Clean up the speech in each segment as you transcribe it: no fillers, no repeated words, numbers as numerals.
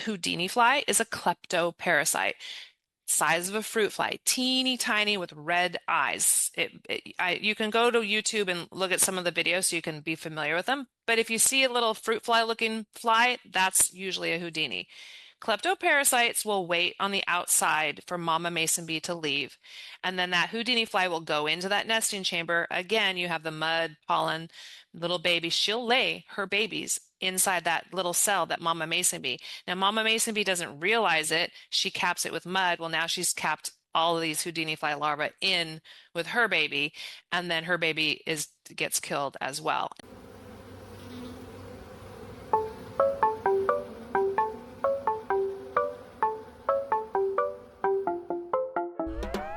Houdini fly is a kleptoparasite, size of a fruit fly, teeny tiny with red eyes. You can go to YouTube and look at some of the videos so you can be familiar with them. But if you see a little fruit fly looking fly, that's usually a Houdini. Kleptoparasites will wait on the outside for Mama Mason bee to leave, and then that Houdini fly will go into that nesting chamber. Again, you have the mud, pollen, little baby. She'll lay her babies inside that little cell that Mama Mason bee. Now, Mama Mason bee doesn't realize it. She caps it with mud. Well, now she's capped all of these Houdini fly larvae in with her baby, and then her baby is gets killed as well.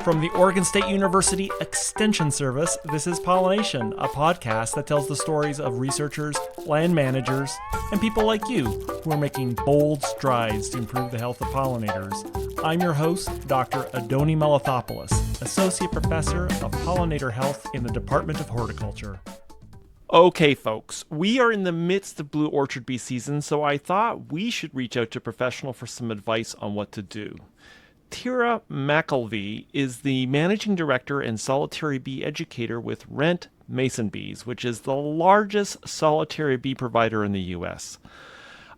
From the Oregon State University Extension Service, this is PolliNation, a podcast that tells the stories of researchers, land managers, and people like you who are making bold strides to improve the health of pollinators. I'm your host, Dr. Adoni Melathopoulos, Associate Professor of Pollinator Health in the Department of Horticulture. Okay, folks, we are in the midst of blue orchard bee season, so I thought we should reach out to a professional for some advice on what to do. Thyra Mckelvie is the managing director and solitary bee educator with Rent Mason Bees, which is the largest solitary bee provider in the U.S.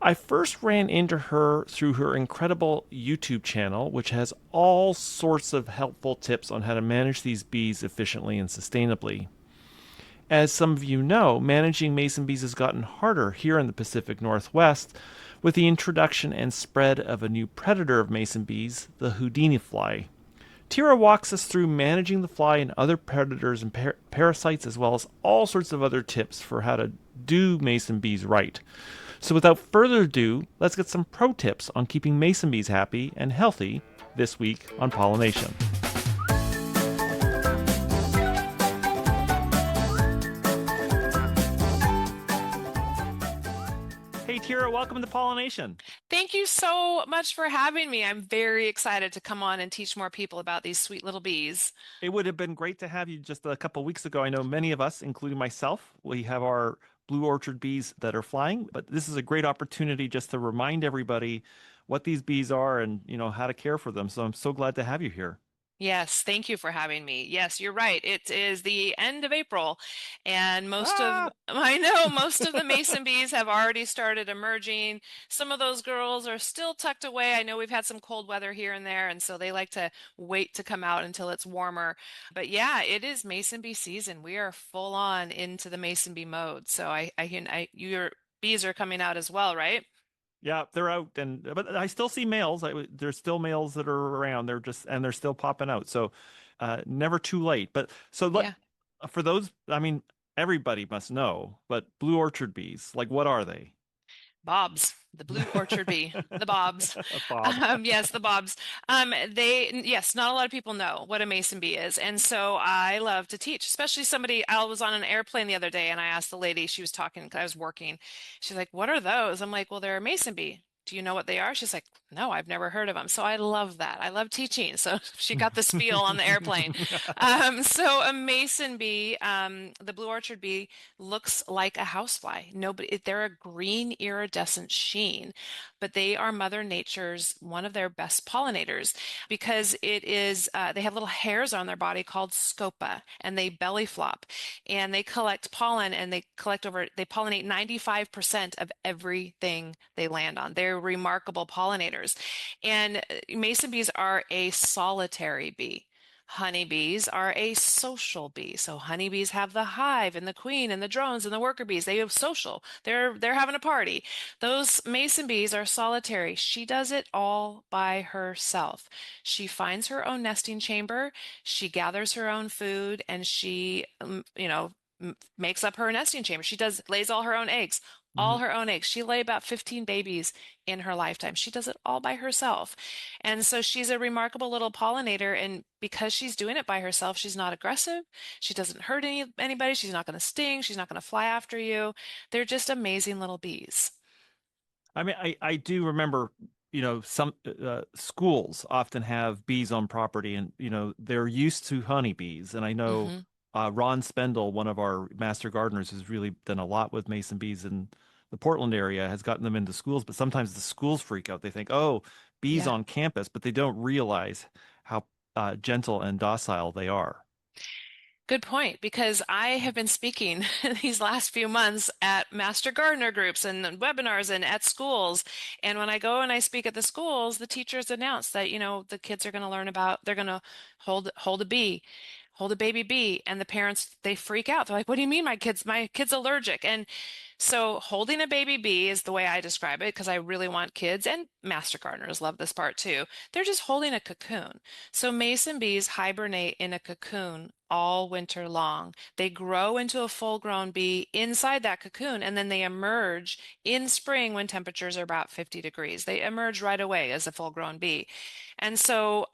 I first ran into her through her incredible YouTube channel, which has all sorts of helpful tips on how to manage these bees efficiently and sustainably. As some of you know, managing mason bees has gotten harder here in the Pacific Northwest with the introduction and spread of a new predator of mason bees, the Houdini fly. Thyra walks us through managing the fly and other predators and parasites, as well as all sorts of other tips for how to do mason bees right. So without further ado, let's get some pro tips on keeping mason bees happy and healthy this week on PolliNation. Hey, Thyra, welcome to PolliNation. Thank you so much for having me. I'm very excited to come on and teach more people about these sweet little bees. It would have been great to have you just a couple weeks ago. I know many of us, including myself, we have our blue orchard bees that are flying, but this is a great opportunity just to remind everybody what these bees are and, how to care for them. So I'm so glad to have you here. Yes, thank you for having me. Yes, you're right. It is the end of April, and I know most of the mason bees have already started emerging. Some of those girls are still tucked away. I know we've had some cold weather here and there, and so they like to wait to come out until it's warmer. But yeah, it is mason bee season. We are full on into the mason bee mode. So your bees are coming out as well, right? Yeah, they're out, but I still see males. There's still males that are around. They're still popping out. So, never too late. But so let Yeah. for those, I mean, everybody must know. But blue orchard bees, like, what are they? Bobs, the blue orchard bee, the bobs. Bob. Yes, the bobs. Yes, not a lot of people know what a mason bee is. And so I love to teach, especially I was on an airplane the other day and I asked the lady, she was talking, I was working. She's like, what are those? I'm like, well, they're a mason bee. Do you know what they are? She's like, no, I've never heard of them. So I love that. I love teaching. So she got the spiel on the airplane. So a mason bee, the blue orchard bee, looks like a housefly. They're a green iridescent sheen, but they are Mother Nature's one of their best pollinators because they have little hairs on their body called scopa, and they belly flop, and they collect pollen, and they pollinate 95% of everything they land on. They're remarkable pollinators, and mason bees are a solitary bee. Honeybees are a social bee. So honeybees have the hive and the queen and the drones and the worker bees. They have social. They're having a party. Those mason bees are solitary. She does it all by herself. She finds her own nesting chamber, she gathers her own food, and she makes up her nesting chamber. Lays all her own eggs. All Mhm. her own eggs. She lay about 15 babies in her lifetime. She does it all by herself. And so she's a remarkable little pollinator. And because she's doing it by herself, she's not aggressive. She doesn't hurt anybody. She's not going to sting. She's not going to fly after you. They're just amazing little bees. I mean, I do remember, some schools often have bees on property, and they're used to honeybees. And I know Hmm. Ron Spendel, one of our master gardeners, has really done a lot with mason bees in the Portland area has gotten them into schools, but sometimes the schools freak out. They think, oh, bees Yeah. on campus, but they don't realize how gentle and docile they are. Good point, because I have been speaking these last few months at master gardener groups and webinars and at schools. And when I go and I speak at the schools, the teachers announce that, the kids are going to learn about, they're going to hold a bee, hold a baby bee. And the parents, they freak out. They're like, what do you mean my kid's allergic? And so holding a baby bee is the way I describe it because I really want kids and master gardeners love this part too. They're just holding a cocoon. So mason bees hibernate in a cocoon all winter long. They grow into a full-grown bee inside that cocoon and then they emerge in spring when temperatures are about 50 degrees. They emerge right away as a full-grown bee. And so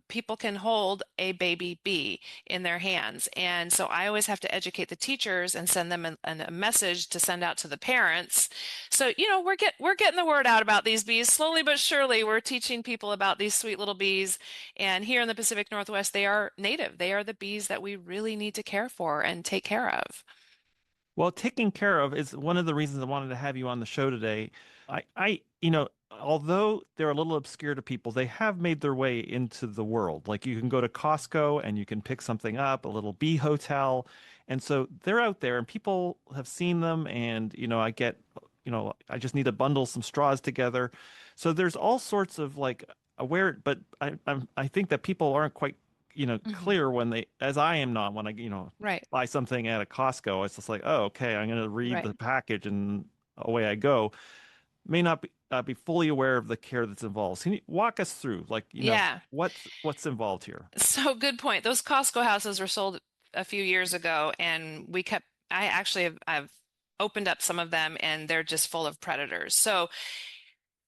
people can hold a baby bee in their hands. And so I always have to educate the teachers and send them a message to send out to the parents. So, we're getting the word out about these bees slowly but surely. We're teaching people about these sweet little bees. And here in the Pacific Northwest, they are native. They are the bees that we really need to care for and take care of. Well, taking care of is one of the reasons I wanted to have you on the show today. Although they're a little obscure to people, they have made their way into the world. Like you can go to Costco and you can pick something up, a little bee hotel. And so they're out there and people have seen them. And, I just need to bundle some straws together. So there's all sorts of like aware, but I think that people aren't quite, Mhm. clear when as I am not when I, Right, buy something at a Costco. It's just like, oh, okay, I'm going to read right. the package and away I go. May not be fully aware of the care that's involved. Can you walk us through, like, Yeah. what's involved here? So good point. Those Costco houses were sold a few years ago, and I actually I've opened up some of them, and they're just full of predators. So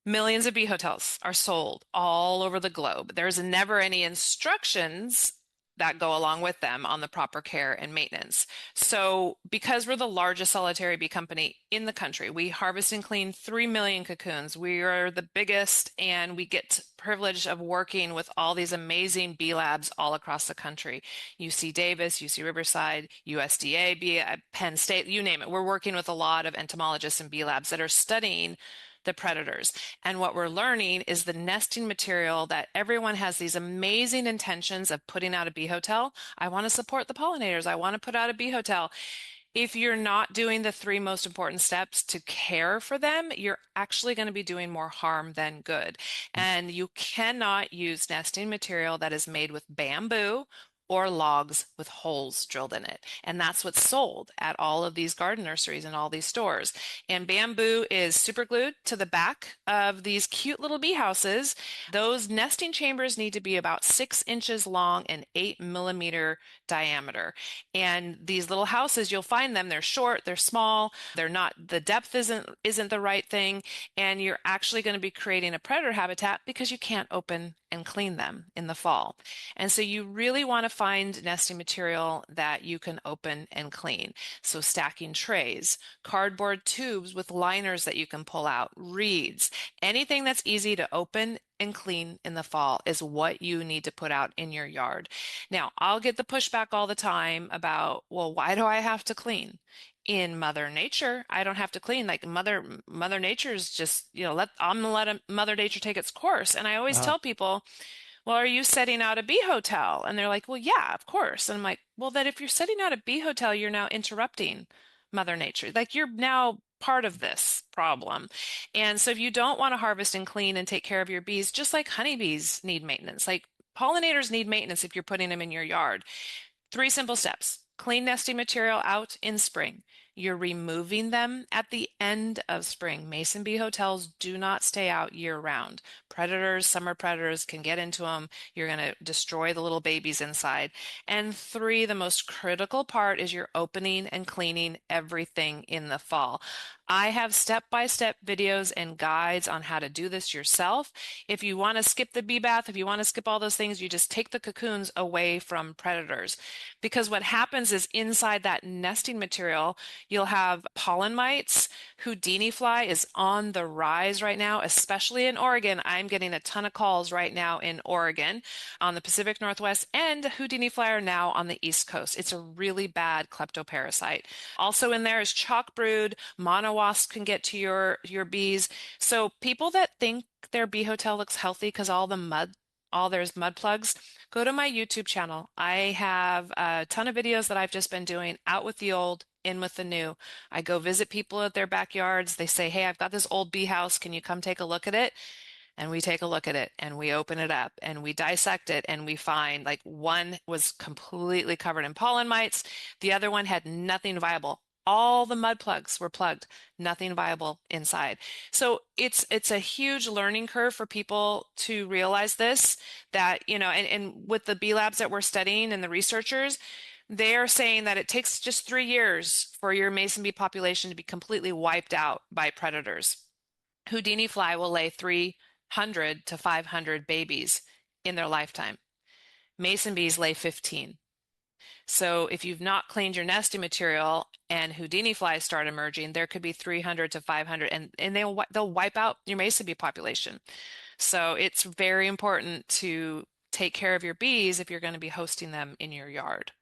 millions of bee hotels are sold all over the globe. There's never any instructions that go along with them on the proper care and maintenance. So, because we're the largest solitary bee company in the country, we harvest and clean 3 million cocoons. We are the biggest, and we get privilege of working with all these amazing bee labs all across the country. UC Davis, UC Riverside, USDA, Penn State, you name it. We're working with a lot of entomologists and bee labs that are studying the predators. And what we're learning is the nesting material that everyone has these amazing intentions of putting out a bee hotel. I want to support the pollinators. I want to put out a bee hotel. If you're not doing the three most important steps to care for them, you're actually going to be doing more harm than good. And you cannot use nesting material that is made with bamboo or logs with holes drilled in it. And that's what's sold at all of these garden nurseries and all these stores. And bamboo is super glued to the back of these cute little bee houses. Those nesting chambers need to be about 6 inches long and 8 millimeter diameter. And these little houses, you'll find them, they're short, they're small, they're not, the depth isn't the right thing, and you're actually going to be creating a predator habitat because you can't open and clean them in the fall. And so you really want to find nesting material that you can open and clean. So stacking trays, cardboard tubes with liners that you can pull out, reeds, anything that's easy to open and clean in the fall is what you need to put out in your yard. Now, I'll get the pushback all the time about, well, why do I have to clean? In Mother Nature, I don't have to clean. Like Mother Nature's just, I'm gonna let Mother Nature take its course. And I always Uh, tell people, well, are you setting out a bee hotel? And they're like, well, yeah, of course. And I'm like, well, then if you're setting out a bee hotel, you're now interrupting Mother Nature. Like you're now part of this problem. And so if you don't want to harvest and clean and take care of your bees, just like honeybees need maintenance, like pollinators need maintenance if you're putting them in your yard. Three simple steps. Clean nesting material out in spring. You're removing them at the end of spring. Mason bee hotels do not stay out year round. Predators, summer predators can get into them. You're going to destroy the little babies inside. And three, the most critical part is you're opening and cleaning everything in the fall. I have step-by-step videos and guides on how to do this yourself. If you want to skip the bee bath, if you want to skip all those things, you just take the cocoons away from predators. Because what happens is inside that nesting material, you'll have pollen mites. Houdini fly is on the rise right now, especially in Oregon. I'm getting a ton of calls right now in Oregon on the Pacific Northwest, and Houdini fly are now on the East Coast. It's a really bad kleptoparasite. Also in there is chalkbrood, mono wasp can get to your bees. So people that think their bee hotel looks healthy because all there's mud plugs, go to my YouTube channel. I have a ton of videos that I've just been doing out with the old, in with the new. I go visit people at their backyards. They say, "Hey, I've got this old bee house. Can you come take a look at it?" And we take a look at it and we open it up and we dissect it and we find like one was completely covered in pollen mites. The other one had nothing viable. All the mud plugs were plugged, nothing viable inside. So it's a huge learning curve for people to realize this, that, and with the bee labs that we're studying and the researchers, they are saying that it takes just 3 years for your mason bee population to be completely wiped out by predators. Houdini fly will lay 300 to 500 babies in their lifetime. Mason bees lay 15. So if you've not cleaned your nesting material and Houdini flies start emerging, there could be 300 to 500, and they'll wipe out your mason bee population. So it's very important to take care of your bees if you're going to be hosting them in your yard.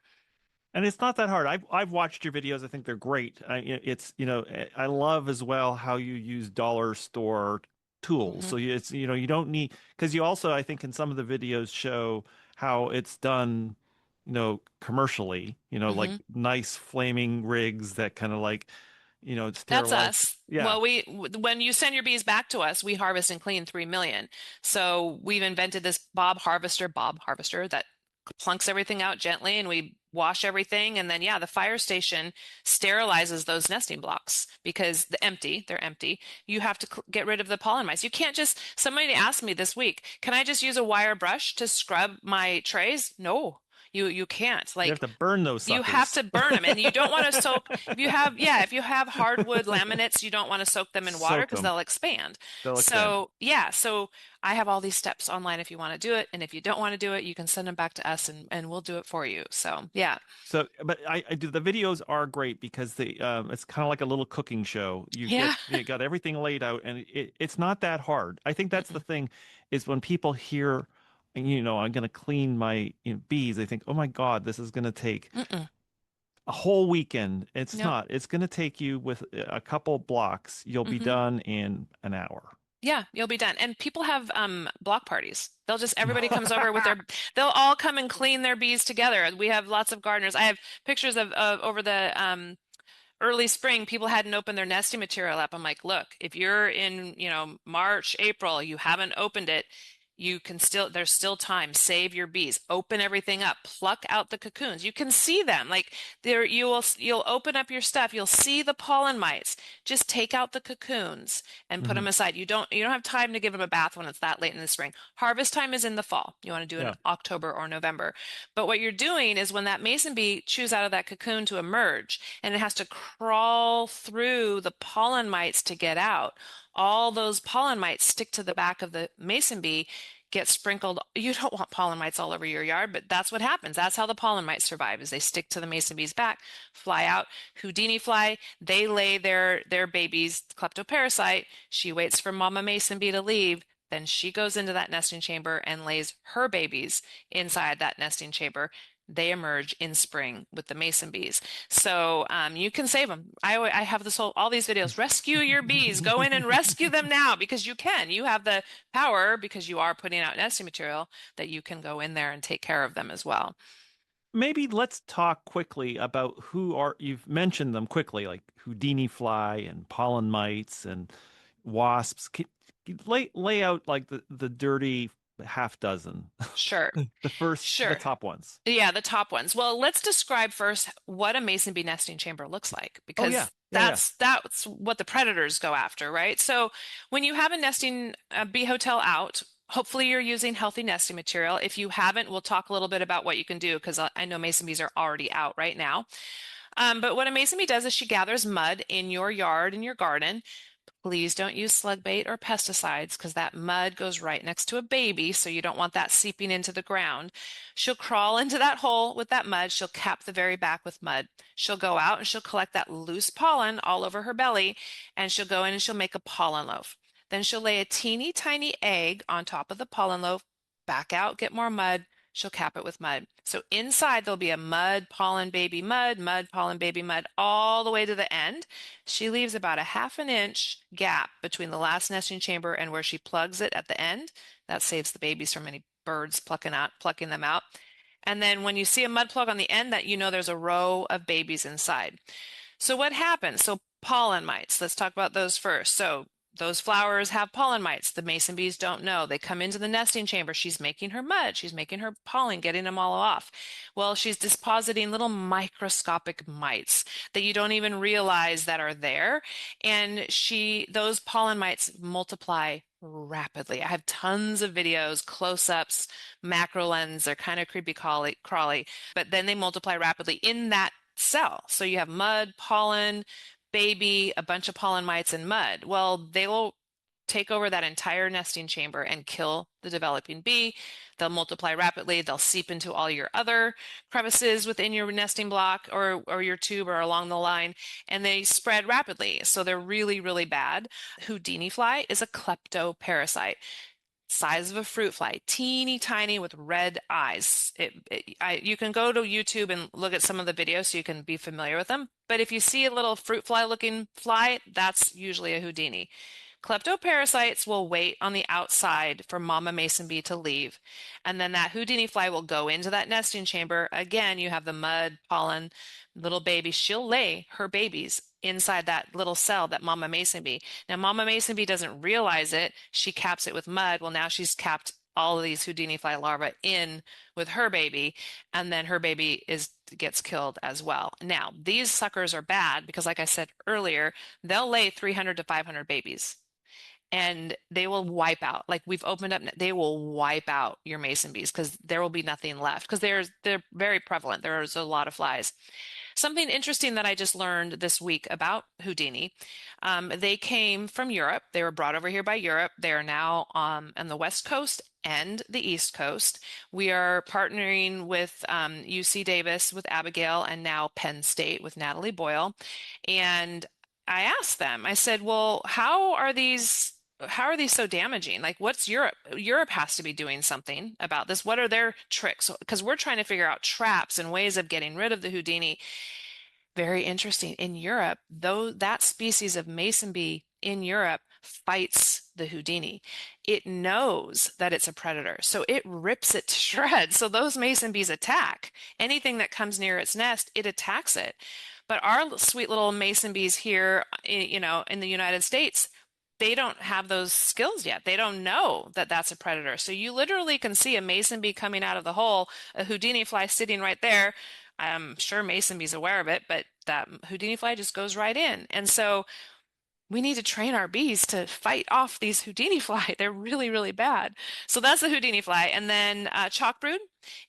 And it's not that hard. I've watched your videos. I think they're great. I love as well how you use dollar store tools. Hmm. So you don't need, because you also, I think in some of the videos show how it's done, commercially, like Hmm. nice flaming rigs that kind of like, That's sterilize. us. Yeah. Well, when you send your bees back to us, we harvest and clean 3 million. So we've invented this Bob harvester that plunks everything out gently and we wash everything. And then, yeah, the fire station sterilizes those nesting blocks because they're empty. You have to get rid of the pollen mites. You can't just, somebody asked me this week, can I just use a wire brush to scrub my trays? No, you can't. You have Like, to burn those you have suckers. to burn them, and you don't want to soak. If you have hardwood laminates, you don't want to soak them in water Soak because them. they'll expand. They'll expand. So yeah, so I have all these steps online if you want to do it, and if you don't want to do it, you can send them back to us, and we'll do it for you. So yeah, So, but I do the videos are great because it's kind of like a little cooking show. yeah. You got everything laid out, and it's not that hard. I think that's the Mm-mm, thing, is when people hear, I'm going to clean my bees, they think, oh my God, this is going to take mm-mm. a whole weekend. It's Nope. not. It's going to take you with a couple blocks. You'll be Hmm. done in an hour. Yeah, you'll be done. And people have block parties. Everybody comes over with they'll all come and clean their bees together. We have lots of gardeners. I have pictures of over the early spring, people hadn't opened their nesting material up. I'm like, look, if you're in, March, April, you haven't opened it, there's still time. Save your bees. Open everything up. Pluck out the cocoons. You can see them. Like there, you'll open up your stuff. You'll see the pollen mites. Just take out the cocoons and put Hmm. them aside. You don't have time to give them a bath when it's that late in the spring. Harvest time is in the fall. You want to do it in Yeah. October or November. But what you're doing is when that mason bee chews out of that cocoon to emerge, and it has to crawl through the pollen mites to get out. All those pollen mites stick to the back of the mason bee, get sprinkled. You don't want pollen mites all over your yard, but that's what happens. That's how the pollen mites survive, is they stick to the mason bee's back, fly out. Houdini fly, they lay their babies, kleptoparasite. She waits for mama mason bee to leave. Then she goes into that nesting chamber and lays her babies inside that nesting chamber. They emerge in spring with the mason bees. So you can save them. I have all these videos. Rescue your bees. Go in and rescue them now because you can. You have the power because you are putting out nesting material that you can go in there and take care of them as well. Maybe let's talk quickly about you've mentioned them quickly, like Houdini fly and pollen mites and wasps. Lay out like the dirty half dozen, Sure. the Sure. top ones. Yeah, the top ones. Well, let's describe first what a mason bee nesting chamber looks like Oh yeah, because yeah, yeah. that's what the predators go after, right? So when you have a nesting bee hotel out, hopefully you're using healthy nesting material. If you haven't, we'll talk a little bit about what you can do because I know mason bees are already out right now. But what a mason bee does is she gathers mud in your yard, in your garden. Please don't use slug bait or pesticides because that mud goes right next to a baby, so you don't want that seeping into the ground. She'll crawl into that hole with that mud. She'll cap the very back with mud. She'll go out and she'll collect that loose pollen all over her belly, and she'll go in and she'll make a pollen loaf. Then she'll lay a teeny tiny egg on top of the pollen loaf, back out, get more mud, she'll cap it with mud. So inside there'll be a mud, pollen, baby, mud, mud, pollen, baby, mud, all the way to the end. She leaves about a half an inch gap between the last nesting chamber and where she plugs it at the end. That saves the babies from any birds plucking them out. And then when you see a mud plug on the end, that you know there's a row of babies inside. So what happens? So pollen mites, let's talk about those first. So those flowers have pollen mites. The mason bees don't know. They come into the nesting chamber. She's making her mud. She's making her pollen, getting them all off. Well, she's depositing little microscopic mites that you don't even realize that are there. And those pollen mites multiply rapidly. I have tons of videos, close-ups, macro lens. They're kind of creepy crawly, but then they multiply rapidly in that cell. So you have mud, pollen, baby, a bunch of pollen mites, and mud. Well, they will take over that entire nesting chamber and kill the developing bee. They'll multiply rapidly. They'll seep into all your other crevices within your nesting block or your tube or along the line, and they spread rapidly. So they're really, really bad. Houdini fly is a kleptoparasite, size of a fruit fly, teeny tiny with red eyes. You can go to YouTube and look at some of the videos so you can be familiar with them. But if you see a little fruit fly looking fly, that's usually a Houdini. Kleptoparasites will wait on the outside for Mama Mason bee to leave, and then that Houdini fly will go into that nesting chamber. Again, you have the mud, pollen, little baby. She'll lay her babies inside that little cell, that Mama Mason bee. Now, Mama Mason bee doesn't realize it. She caps it with mud. Well, now she's capped all of these Houdini fly larvae in with her baby, and then her baby gets killed as well. Now, these suckers are bad because, like I said earlier, they'll lay 300 to 500 babies. And they will wipe out. Like we've opened up, they will wipe out your mason bees because there will be nothing left because they're very prevalent. There's a lot of flies. Something interesting that I just learned this week about Houdini, they came from Europe. They were brought over here by Europe. They are now on the West Coast and the East Coast. We are partnering with UC Davis with Abigail and now Penn State with Natalie Boyle. And I asked them, I said, well, how are these so damaging? Like, what's Europe? Europe has to be doing something about this. What are their tricks? Because we're trying to figure out traps and ways of getting rid of the Houdini. Very interesting. In Europe, though, that species of mason bee in Europe fights the Houdini. It knows that it's a predator, so it rips it to shreds. So those mason bees attack. Anything that comes near its nest, it attacks it. But our sweet little mason bees here, in the United States, they don't have those skills yet. They don't know that that's a predator. So you literally can see a mason bee coming out of the hole, a Houdini fly sitting right there. I'm sure mason bee's aware of it, but that Houdini fly just goes right in. And so we need to train our bees to fight off these Houdini fly. They're really, really bad. So that's the Houdini fly. And then Chalkbrood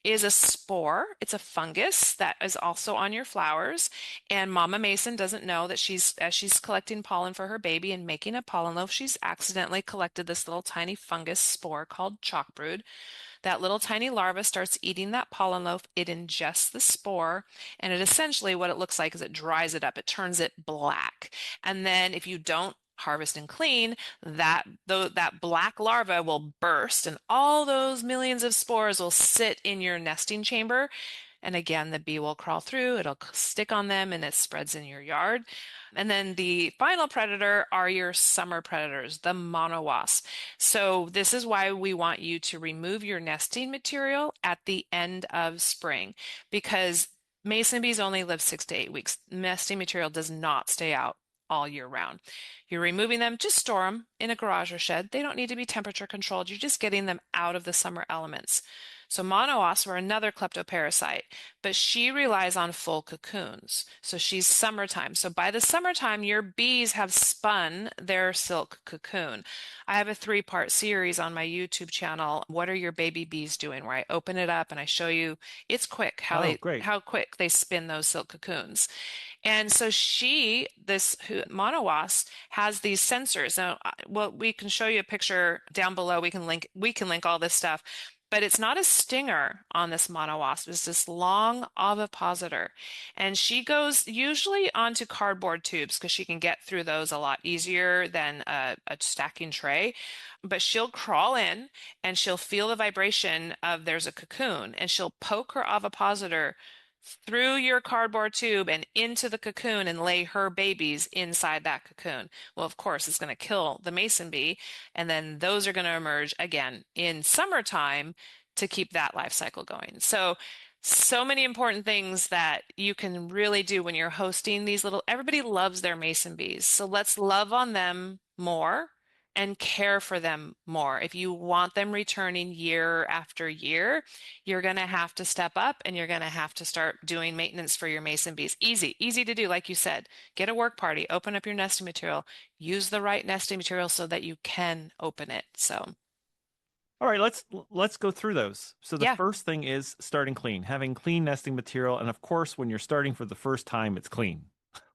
is a spore. It's a fungus that is also on your flowers. And Mama Mason doesn't know that as she's collecting pollen for her baby and making a pollen loaf, she's accidentally collected this little tiny fungus spore called Chalkbrood. That little tiny larva starts eating that pollen loaf. It ingests the spore, and what it looks like is it dries it up. It turns it black. And then if you don't harvest and clean, that black larva will burst, and all those millions of spores will sit in your nesting chamber. And again, the bee will crawl through, it'll stick on them, and it spreads in your yard. And then the final predator are your summer predators, the monowasps. So this is why we want you to remove your nesting material at the end of spring, because mason bees only live 6 to 8 weeks. Nesting material does not stay out all year round. You're removing them, just store them in a garage or shed. They don't need to be temperature controlled. You're just getting them out of the summer elements. So monowasps are another kleptoparasite, but she relies on full cocoons. So she's summertime. So by the summertime, your bees have spun their silk cocoon. I have a 3-part series on my YouTube channel, What Are Your Baby Bees Doing?, where I open it up and I show you, it's quick, how quick they spin those silk cocoons. And so this monowasp has these sensors. Now, well, we can show you a picture down below. We can link all this stuff. but it's not a stinger on this monowasp. It's this long ovipositor. And she goes usually onto cardboard tubes because she can get through those a lot easier than a stacking tray. But she'll crawl in and she'll feel the vibration of there's a cocoon and she'll poke her ovipositor through your cardboard tube and into the cocoon and lay her babies inside that cocoon. Well, of course, it's going to kill the mason bee, and then those are going to emerge again in summertime to keep that life cycle going. So, so many important things that you can really do when you're hosting these little, everybody loves their mason bees. So let's love on them more and care for them more. If you want them returning year after year, you're going to have to step up and you're going to have to start doing maintenance for your mason bees. Easy, easy to do, like you said. Get a work party, open up your nesting material, use the right nesting material so that you can open it. So, All right, let's go through those. So the yeah, first thing is starting clean, having clean nesting material, and of course, when you're starting for the first time, it's clean.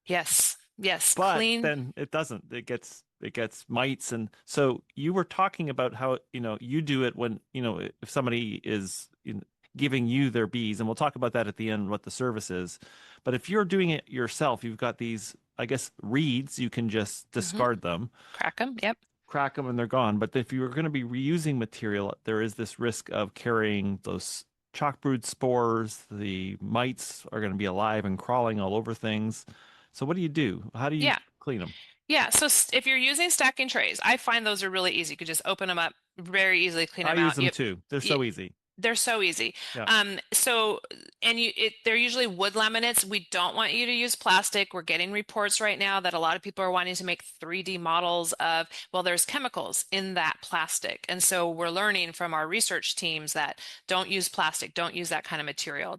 yes, yes, But clean. then it doesn't. It gets mites, and so you were talking about how you do it when if somebody is giving you their bees, and we'll talk about that at the end what the service is. But if you're doing it yourself, you've got these, I guess, reeds. You can just Hmm. discard them, Crack them. Yep. crack them, and they're gone. But if you're going to be reusing material, there is this risk of carrying those chalkbrood spores. The mites are going to be alive and crawling all over things. So what do you do? How do you Yeah. clean them? Yeah. So if you're using stacking trays, I find those are really easy. You could just open them up very easily, clean I them use out. them too. They're You, so easy. they're so easy. Yeah. So, and they're usually wood laminates. We don't want you to use plastic. We're getting reports right now that a lot of people are wanting to make 3D models of, well, there's chemicals in that plastic. And so we're learning from our research teams that don't use plastic, don't use that kind of material.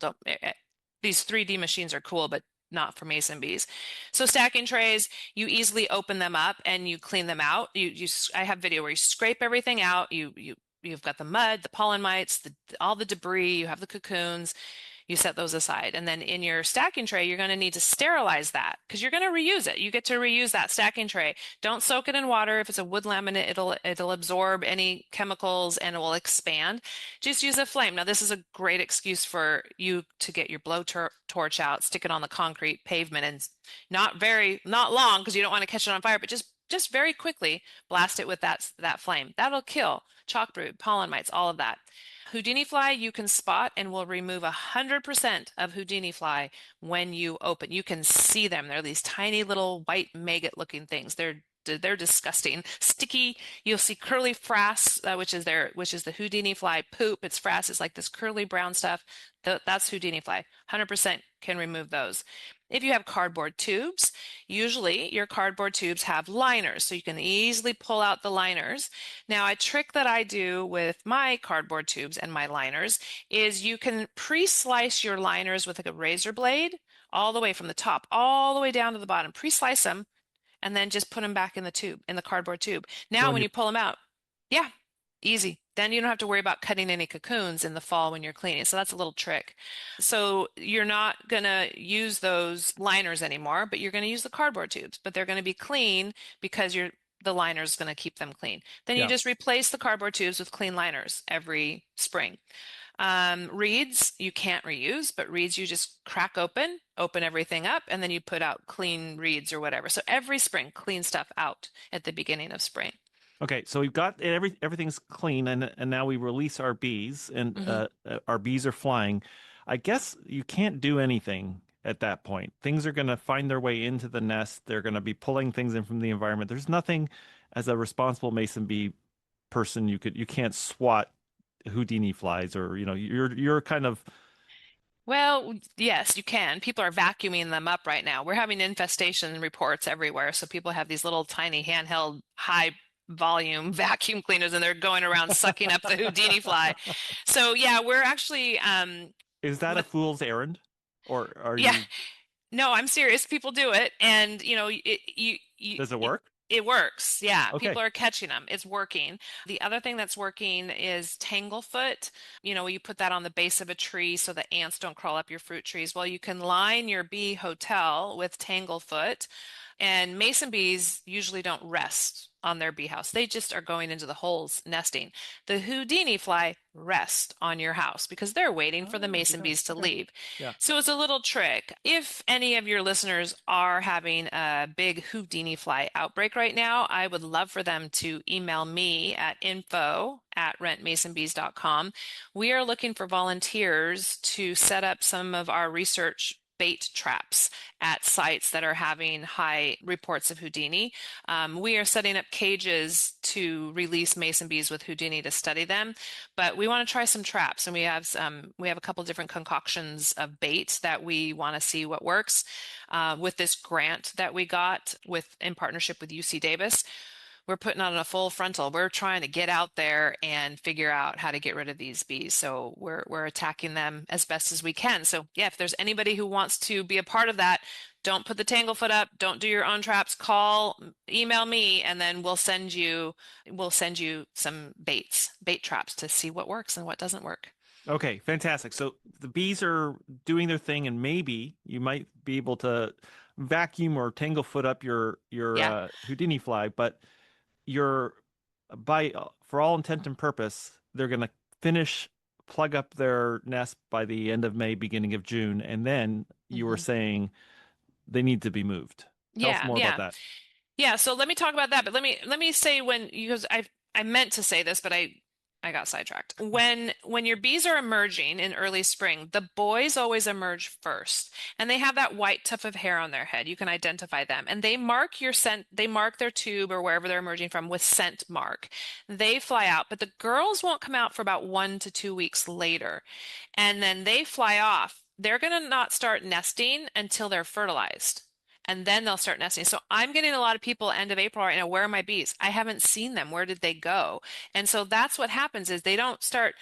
These 3D machines are cool, but not for mason bees. So stacking trays, you easily open them up and you clean them out. I have video where you scrape everything out. You've got the mud, the pollen mites, all the debris, you have the cocoons, you set those aside. And then in your stacking tray, you're going to need to sterilize that because you're going to reuse it. You get to reuse that stacking tray. Don't soak it in water. If it's a wood laminate, it'll absorb any chemicals and it will expand. Just use a flame. Now, this is a great excuse for you to get your blow torch out, stick it on the concrete pavement, and not long because you don't want to catch it on fire, but just very quickly blast it with that flame. That'll kill chalkbrood, pollen mites, all of that. Houdini fly you can spot and will remove 100% of Houdini fly when you open. You can see them. They're these tiny little white maggot looking things. They're disgusting, sticky. You'll see curly frass, which is the Houdini fly poop. It's frass. It's like this curly brown stuff. That's Houdini fly. 100% can remove those. If you have cardboard tubes, usually your cardboard tubes have liners, so you can easily pull out the liners. Now, a trick that I do with my cardboard tubes and my liners is you can pre-slice your liners with like a razor blade all the way from the top all the way down to the bottom. Pre-slice them and then just put them back in the tube, in the cardboard tube. So Now, when when you you pull them out, yeah, easy. Then you don't have to worry about cutting any cocoons in the fall when you're cleaning. So that's a little trick. So you're not going to use those liners anymore, but you're going to use the cardboard tubes, but they're going to be clean because the liner is going to keep them clean. Then you yeah. just replace the cardboard tubes with clean liners every spring. Reeds you can't reuse, but reeds you just crack open everything up, and then you put out clean reeds or whatever. So every spring, clean stuff out at the beginning of spring. Okay, so we've got everything's clean, and now we release our bees, and Hmm. our bees are flying. I guess you can't do anything at that point. Things are going to find their way into the nest. They're going to be pulling things in from the environment. There's nothing, as a responsible mason bee person, you can't swat Houdini flies, or you're kind of. Well, yes, you can. People are vacuuming them up right now. We're having infestation reports everywhere. So people have these little tiny handheld high volume vacuum cleaners and they're going around sucking up the Houdini fly. So yeah, we're actually Is that a with fool's errand, or are yeah, you? no, I'm serious. People do it and Does it work? it works. Yeah, Okay. people are catching them. It's working. The other thing that's working is Tanglefoot. You put that on the base of a tree so the ants don't crawl up your fruit trees. Well, you can line your bee hotel with Tanglefoot. And mason bees usually don't rest on their bee house. They just are going into the holes nesting. The Houdini fly rest on your house because they're waiting for the Oh, mason yeah. bees to Okay. leave. Yeah. So it's a little trick. If any of your listeners are having a big Houdini fly outbreak right now, I would love for them to email me at info@rentmasonbees.com. We are looking for volunteers to set up some of our research bait traps at sites that are having high reports of Houdini. We are setting up cages to release mason bees with Houdini to study them, but we want to try some traps, and we have a couple different concoctions of bait that we want to see what works. With this grant that we got with in partnership with UC Davis, we're putting on a full frontal. We're trying to get out there and figure out how to get rid of these bees. So we're attacking them as best as we can. So yeah, if there's anybody who wants to be a part of that, don't put the Tanglefoot up, don't do your own traps, email me, and then we'll send you some bait traps to see what works and what doesn't work. Okay, fantastic. So the bees are doing their thing, and maybe you might be able to vacuum or Tanglefoot up your Yeah. Houdini fly, but you're by for all intent and purpose, they're going to finish plug up their nest by the end of May, beginning of June, and then you were hmm saying they need to be moved. Tell us Yeah, more about yeah. that. Yeah, so let me talk about that, but let me say when because I meant to say this, but I got sidetracked. When your bees are emerging in early spring, the boys always emerge first, and they have that white tuft of hair on their head. You can identify them, and they mark their tube or wherever they're emerging from with scent mark. They fly out, but the girls won't come out for about 1 to 2 weeks later, and then they fly off. They're gonna not start nesting until they're fertilized, and then they'll start nesting. So I'm getting a lot of people end of April right now, where are my bees? I haven't seen them. Where did they go? And so that's what happens is they don't start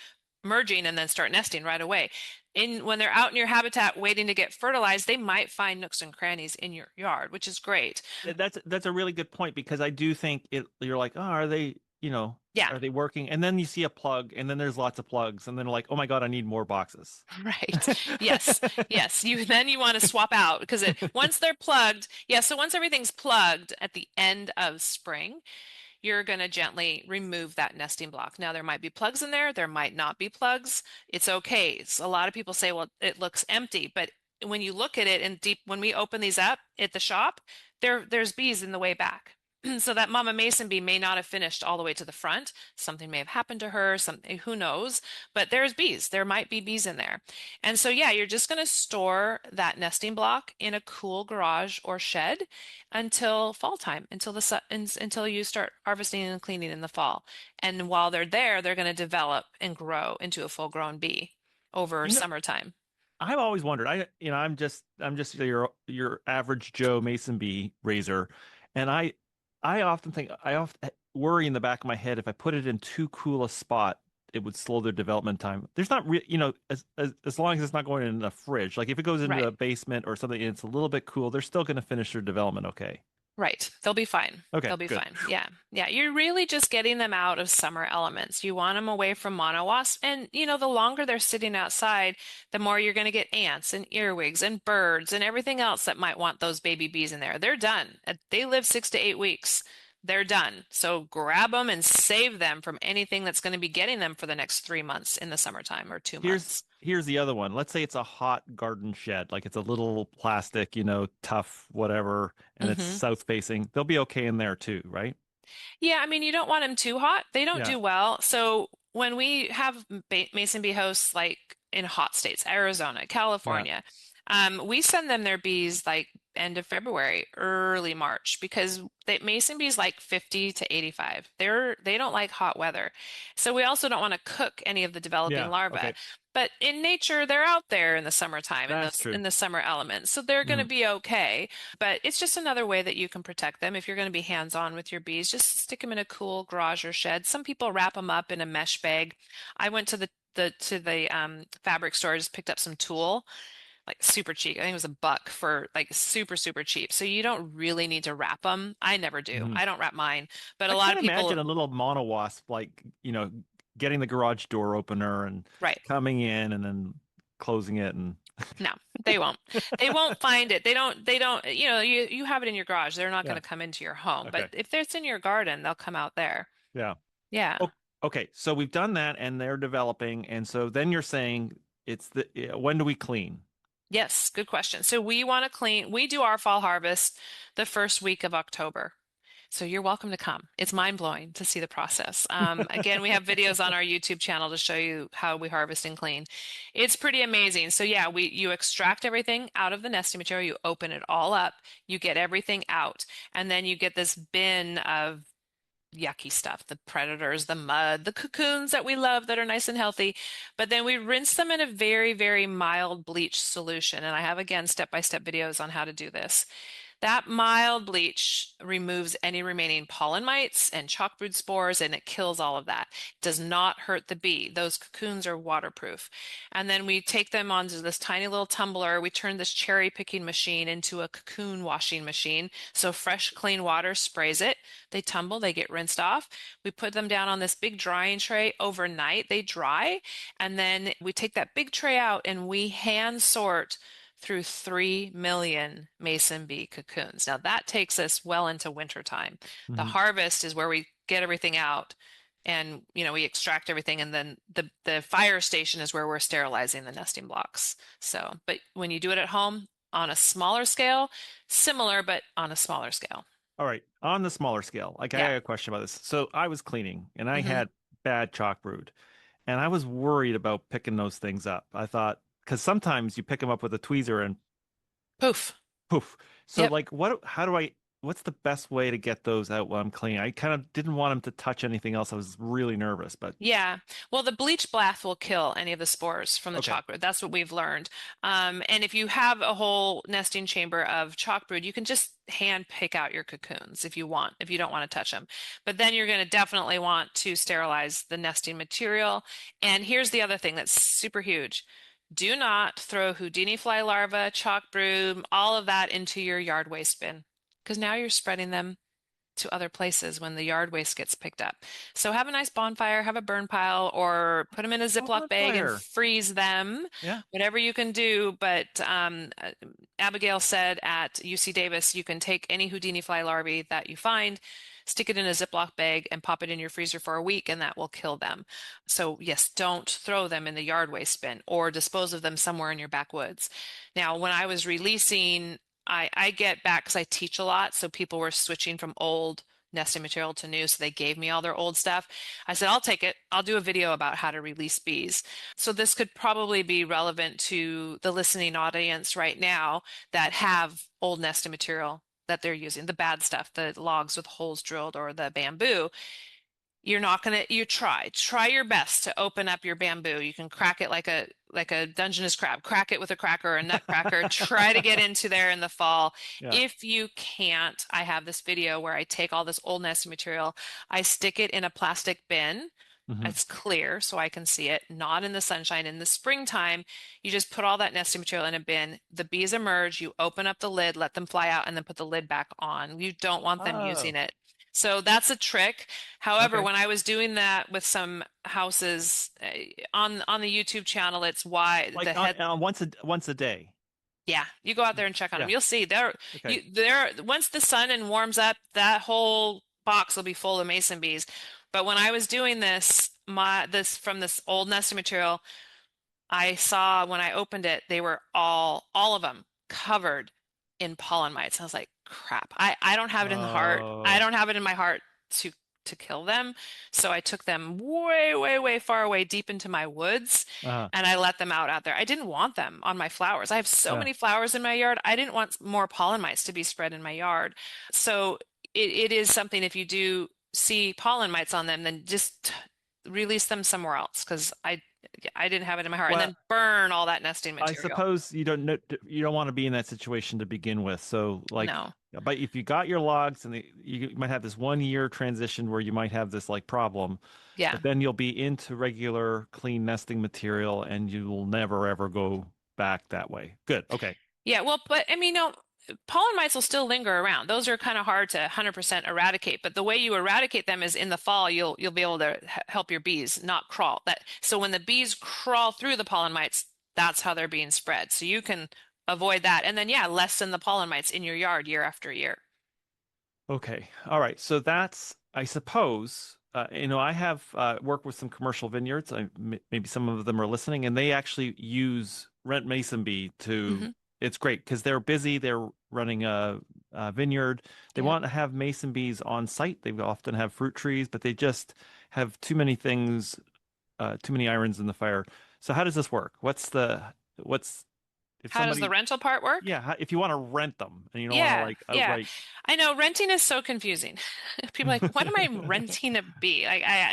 merging and then start nesting right away. When they're out in your habitat waiting to get fertilized, they might find nooks and crannies in your yard, which is great. That's a really good point because I do think you're like, oh, are they, Yeah, are they working? And then you see a plug, and then there's lots of plugs, and then like, oh my God, I need more boxes. right. Yes. Yes. You want to swap out because once they're plugged, yeah, so once everything's plugged at the end of spring, you're going to gently remove that nesting block. Now, there might be plugs in there, there might not be plugs. It's okay. A lot of people say, well, it looks empty, but when you look at it in deep, when we open these up at the shop, there's bees in the way back. So that mama mason bee may not have finished all the way to the front. Something may have happened to her, something, who knows? But there's bees. There might be bees in there. And so, yeah, you're just going to store that nesting block in a cool garage or shed until fall time, until you start harvesting and cleaning in the fall. And while they're there, they're going to develop and grow into a full-grown bee over You know, summertime. I've always wondered. I'm just your average Joe Mason bee raiser, and I often think I often worry in the back of my head if I put it in too cool a spot, it would slow their development time. There's not as long as it's not going in a fridge. Like if it goes into Right. a basement or something, and it's a little bit cool. They're still going to finish their development okay. Right. They'll be fine. Okay, They'll be good. fine. Yeah. Yeah. You're really just getting them out of summer elements. You want them away from mono wasp. And, the longer they're sitting outside, the more you're going to get ants and earwigs and birds and everything else that might want those baby bees in there. They're done. They live 6 to 8 weeks. They're done. So grab them and save them from anything that's going to be getting them for the next 3 months in the summertime or two Here's months. here's the other one. Let's say it's a hot garden shed, like it's a little plastic, tough, whatever, and it's hmm south facing. They'll be okay in there too, right? Yeah, I mean, you don't want them too hot. They don't Yeah, do well. So when we have mason bee hosts like in hot states, Arizona, yeah, California, we send them their bees like end of February, early March, because mason bees like 50 to 85. They don't like hot weather. So we also don't want to cook any of the developing yeah. larvae. Okay, But in nature, they're out there in the summertime, in that's true. the summer elements. So they're going to Mhm. be okay. But it's just another way that you can protect them. If you're going to be hands-on with your bees, just stick them in a cool garage or shed. Some people wrap them up in a mesh bag. I went to the fabric store, just picked up some tulle, like super cheap. I think it was $1 for like super, super cheap. So you don't really need to wrap them. I never do. Mhm. I don't wrap mine, but a I lot can't of imagine people, a little mono wasp like, getting the garage door opener and right. coming in and then closing it and No, they won't. They won't find it. They don't, you have it in your garage. They're not going Yeah. to come into your home. But Okay. if it's in your garden, they'll come out there. Yeah. Yeah. O- Okay. So we've done that and they're developing. And so then you're saying when do we clean? Yes, good question. So we do our fall harvest the first week of October. So you're welcome to come. It's mind blowing to see the process. Again, we have videos on our YouTube channel to show you how we harvest and clean. It's pretty amazing. So yeah, you extract everything out of the nesting material, you open it all up, you get everything out, and then you get this bin of yucky stuff, the predators, the mud, the cocoons that we love that are nice and healthy. But then we rinse them in a very, very mild bleach solution. And I have, again, step-by-step videos on how to do this. That mild bleach removes any remaining pollen mites and chalkbrood spores, and it kills all of that. It does not hurt the bee. Those cocoons are waterproof. And then we take them onto this tiny little tumbler. We turn this cherry picking machine into a cocoon washing machine. So fresh, clean water sprays it. They tumble, they get rinsed off. We put them down on this big drying tray overnight. They dry. And then we take that big tray out and we hand sort through 3 million mason bee cocoons. Now that takes us well into winter time. The Mhm. harvest is where we get everything out and we extract everything, and then the fire station is where we're sterilizing the nesting blocks. So, but when you do it at home on a smaller scale, similar but on a smaller scale. All right. On the smaller scale, like I Yeah. got a question about this. So I was cleaning and I Hmm. had bad chalk brood and I was worried about picking those things up. I thought, because sometimes you pick them up with a tweezer and Poof. poof. So Yep. like what's the best way to get those out while I'm cleaning? I kind of didn't want them to touch anything else. I was really nervous, but Yeah. Well, the bleach bath will kill any of the spores from the okay. chalkbrood. That's what we've learned. And if you have a whole nesting chamber of chalkbrood, you can just hand pick out your cocoons if you want, if you don't want to touch them. But then you're going to definitely want to sterilize the nesting material. And here's the other thing that's super huge. Do not throw Houdini fly larvae, chalkbrood, all of that into your yard waste bin, because now you're spreading them to other places when the yard waste gets picked up. So have a nice bonfire, have a burn pile, or put them in a Ziploc bag and Bonfire. freeze them, Yeah. whatever you can do. But Abigail said at UC Davis, you can take any Houdini fly larvae that you find, stick it in a Ziploc bag, and pop it in your freezer for a week, and that will kill them. So yes, don't throw them in the yard waste bin or dispose of them somewhere in your backwoods. Now, when I was releasing I get back because I teach a lot, so people were switching from old nesting material to new, so they gave me all their old stuff. I said, I'll take it. I'll do a video about how to release bees. So this could probably be relevant to the listening audience right now that have old nesting material that they're using, the bad stuff, the logs with holes drilled or the bamboo. You're not gonna, you try your best to open up your bamboo. You can crack it like a Dungeness crab, crack it with a cracker or a nutcracker. Try to get into there in the fall. Yeah. If you can't, I have this video where I take all this old nesting material, I stick it in a plastic bin. Hmm. It's clear so I can see it, not in the sunshine. In the springtime, you just put all that nesting material in a bin. The bees emerge, you open up the lid, let them fly out, and then put the lid back on. You don't want them Oh, using it. So that's a trick. However, okay. when I was doing that with some houses on the YouTube channel, it's why the Like head. once a day. Yeah, you go out there and check on them. Yeah. You'll see Okay. there once the sun and warms up, that whole box will be full of mason bees. But when I was doing this, this from this old nesting material, I saw when I opened it, they were all of them covered in pollen mites. I was like, crap. I don't have it in the heart. I Oh, don't have it in my heart to kill them. So I took them way, way, way far away deep into my woods uh, and I let them out there. I didn't want them on my flowers. I have so yeah. many flowers in my yard. I didn't want more pollen mites to be spread in my yard. So it is something if you do see pollen mites on them, then just release them somewhere else because I didn't have it in my heart. And Well, then burn all that nesting I material. suppose you don't want to be in that situation to begin with. So like, No. but if you got your logs and you might have this 1 year transition where you might have this like problem, Yeah. but then you'll be into regular clean nesting material and you will never ever go back that way. Good. Okay. Yeah. Well, but I mean, no, pollen mites will still linger around. Those are kind of hard to 100% eradicate, but the way you eradicate them is in the fall, you'll be able to help your bees not crawl. So when the bees crawl through the pollen mites, That's how they're being spread. So you can avoid that. And then, yeah, lessen the pollen mites in your yard year after year. Okay. All right. So that's, I suppose, I have worked with some commercial vineyards. Maybe some of them are listening, and they actually use rent mason bee to. Hmm. It's great because they're busy. They're running a vineyard. They Yeah. want to have mason bees on site. They often have fruit trees, but they just have too many things, too many irons in the fire. So how does this work? What's if How does the somebody, rental part work? yeah, if you want to rent them and you don't want to Yeah, like yeah. outright. I know renting is so confusing. People are like, what am I renting a bee?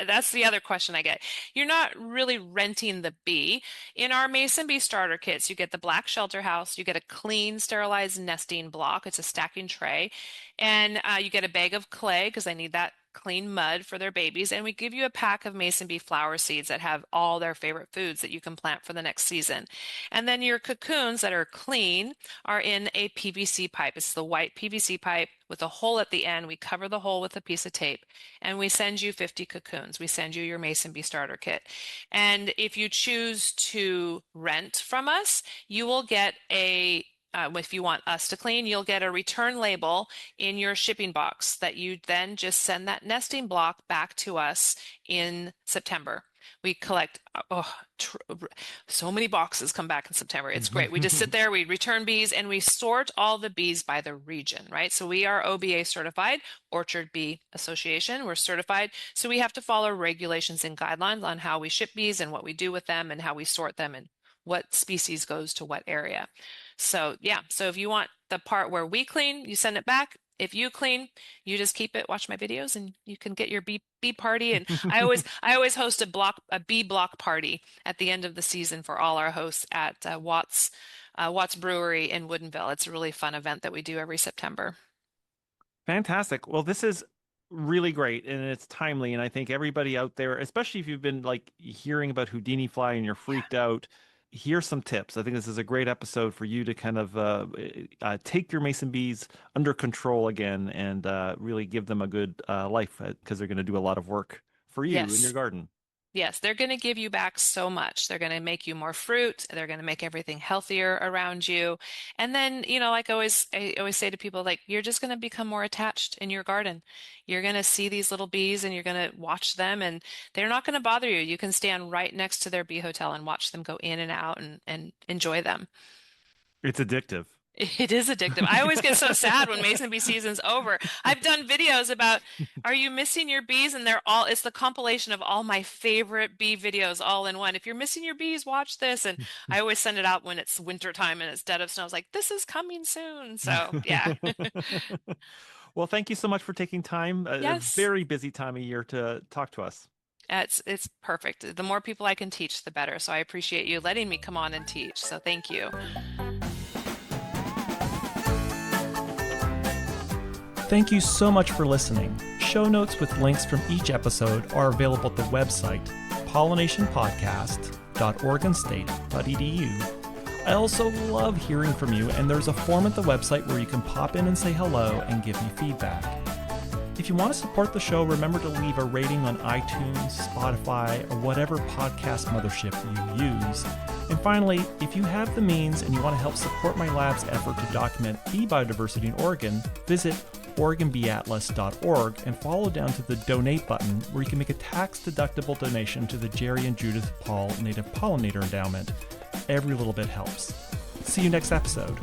That's the other question I get. You're not really renting the bee. In our Mason bee starter kits, you get the black shelter house, you get a clean sterilized nesting block. It's a stacking tray, and you get a bag of clay because they need that clean mud for their babies. And we give you a pack of Mason bee flower seeds that have all their favorite foods that you can plant for the next season. And then your cocoons that are clean are in a PVC pipe. It's the white PVC pipe with a hole at the end. We cover the hole with a piece of tape and we send you 50 cocoons. We send you your Mason bee starter kit. And if you choose to rent from us, you will get if you want us to clean, you'll get a return label in your shipping box that you then just send that nesting block back to us in September. We collect so many boxes come back in September. It's great. We just sit there, we return bees, and we sort all the bees by the region, right? So we are OBA certified, Orchard Bee Association. We're certified. So we have to follow regulations and guidelines on how we ship bees and what we do with them and how we sort them and what species goes to what area. So yeah, so if you want the part where we clean, you send it back. If you clean, you just keep it, watch my videos, and you can get your bee party. And I always host a bee block party at the end of the season for all our hosts at Watts Brewery in Woodinville. It's a really fun event that we do every September. Fantastic. Well, this is really great and it's timely. And I think everybody out there, especially if you've been like hearing about Houdini fly and you're freaked out, here's some tips. I think this is a great episode for you to kind of take your mason bees under control again and really give them a good life because they're going to do a lot of work for you in your Yes. garden. Yes, they're going to give you back so much. They're going to make you more fruit. They're going to make everything healthier around you. And then, like I always say to people, like, you're just going to become more attached in your garden. You're going to see these little bees and you're going to watch them and they're not going to bother you. You can stand right next to their bee hotel and watch them go in and out and enjoy them. It's addictive. It is addictive. I always get so sad when Mason bee season's over. I've done videos about, are you missing your bees? And it's the compilation of all my favorite bee videos all in one. If you're missing your bees, watch this. And I always send it out when it's winter time and it's dead of snow. I was like, this is coming soon. So yeah. Well, thank you so much for taking time, a Yes. very busy time of year to talk to us. It's perfect. The more people I can teach, the better. So I appreciate you letting me come on and teach. So thank you. Thank you so much for listening. Show notes with links from each episode are available at the website pollinationpodcast.oregonstate.edu. I also love hearing from you, and there's a form at the website where you can pop in and say hello and give me feedback. If you want to support the show, remember to leave a rating on iTunes, Spotify, or whatever podcast mothership you use. And finally, if you have the means and you want to help support my lab's effort to document bee biodiversity in Oregon, visit OregonBeeAtlas.org and follow down to the donate button where you can make a tax-deductible donation to the Jerry and Judith Paul Native Pollinator Endowment. Every little bit helps. See you next episode.